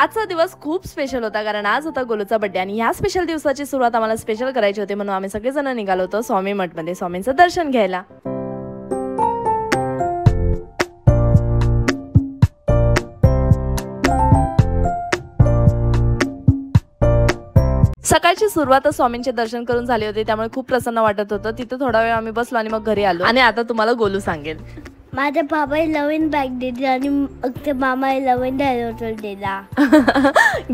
आजचा दिवस खूप स्पेशल होता कारण आज होता गोलूचा बर्थडे आणि ह्या स्पेशल दिवसाची सुरुवात आम्हाला स्पेशल करायची होती म्हणून आम्ही सगळेजण निघालो होतो स्वामी मठमध्ये स्वामींचं दर्शन घ्यायला। सकाळची सुरुवातच स्वामींचे दर्शन करून झाले होते त्यामुळे खूप प्रसन्न वाटत होतं। तिथे थोडा वेळ आम्ही बसलो आणि मग घरी आलो आणि आता तुम्हाला गोलू सांगेल। माझ्या बाबाई नवीन बॅग दिली आणि अगदी मामाई नवीन डायनोसॉर दिला।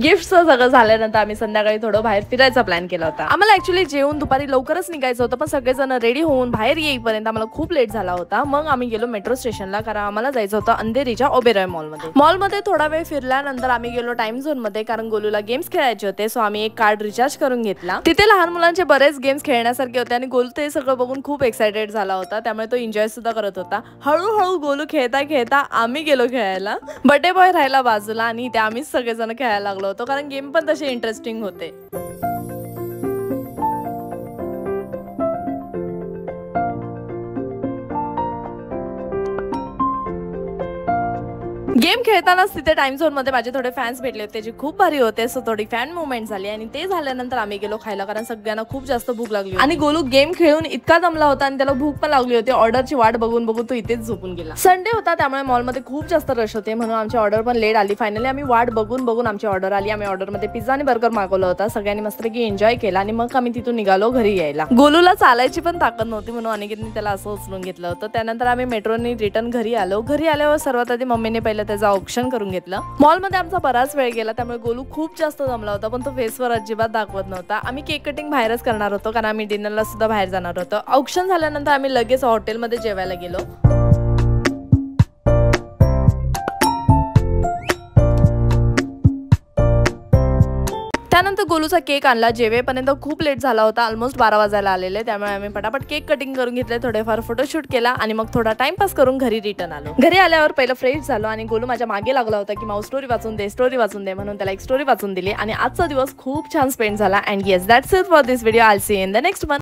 गिफ्ट सगळं झाल्यानंतर आम्ही संध्याकाळी थोडं बाहेर फिरायचा प्लॅन केला होता। आम्हाला ऍक्च्युअली जेवून दुपारी लवकरच निघायचं होतं पण सगळेजण रेडी होऊन बाहेर येईपर्यंत आम्हाला खूप लेट झाला होता। मग आम्ही गेलो मेट्रो स्टेशनला कारण आम्हाला जायचं होतं अंधेरीच्या ओबेरॉय मॉलमध्ये थोडा वेळ फिरल्यानंतर आम्ही गेलो टाइम झोन मध्ये कारण गोलूला गेम्स खेळायचे होते। सो आम्ही एक कार्ड रिचार्ज करून घेतला। तिथे लहान मुलांचे बरेच गेम्स खेळण्यासारखे होते आणि गोलू ते सगळं बघून खूप एक्साइटेड झाला होता त्यामुळे तो एन्जॉय सुद्धा करत होता। हळूहळू गोलू खेळता खेळता आम्ही गेलो खेळायला। बर्थडे बॉय राहिला बाजूला आणि ते आम्हीच सगळेजण खेळायला लागलो होतो कारण गेम पण तसे इंटरेस्टिंग होते। गेम खेळतानाच तिथे टाइम झोन मध्ये माझे थोडे फॅन्स भेटले होते जे खूप भारी होते। सो थोडी फॅन मुवमेंट झाली आणि ते झाल्यानंतर आम्ही गेलो खायला कारण सगळ्यांना खूप जास्त भूक लागली आणि गोलू गेम खेळून इतका दमला होता आणि त्याला भूक पण लागली होती। ऑर्डरची वाट बघून बघून तो इथेच झोपून गेला। संडे होता त्यामुळे मॉलमध्ये खूप जास्त रश होते म्हणून आमची ऑर्डर पण लेट आली। फायनली आम्ही वाट बघून बघून आमची ऑर्डर आली। आम्ही ऑर्डर मध्ये पिझ्झा आणि बर्गर मागवला होता। सगळ्यांनी मस्तपैकी एन्जॉय केला आणि मग आम्ही तिथून निघालो घरी यायला। गोलूला चालायची पण ताकद नव्हती म्हणून अनिकेतने त्याला असं उचलून घेतलं होतं। त्यानंतर आम्ही मेट्रोने रिटर्न घरी आलो। घरी आल्यावर सर्वात आधी मम्मीने पहिलं त्याचं ऑप्शन करून घेतलं। मॉल मध्ये आमचा बराच वेळ गेला त्यामुळे गोलू खूप जास्त दमला होता पण तो फेसवर अजिबात दाखवत नव्हता। आम्ही केक कटिंग बाहेरच करणार होतो कारण आम्ही डिनरला सुद्धा बाहेर जाणार होतो। ऑप्शन झाल्यानंतर आम्ही लगेच हॉटेलमध्ये जेवायला गेलो। त्यानंतर गोलूचा केक आणला। जेवेपर्यंत खूप लेट झाला होता, ऑलमोस्ट 12 वाजायला आलेले त्यामुळे आम्ही पटापट केक कटिंग करून घेतले, थोडेफार फोटोशूट केला आणि मग थोडा टाइमपास करून घरी रिटर्न आलो। घरी आल्यावर पहिलं फ्रेश झालो आणि गोलू माझ्या मागे लागला होता की माऊ स्टोरी वाचून दे म्हणून त्याला एक स्टोरी वाचून दिली आणि आजचा दिवस खूप छान स्पेंड झाला। And yes that's it for this video. I will see you in the next one.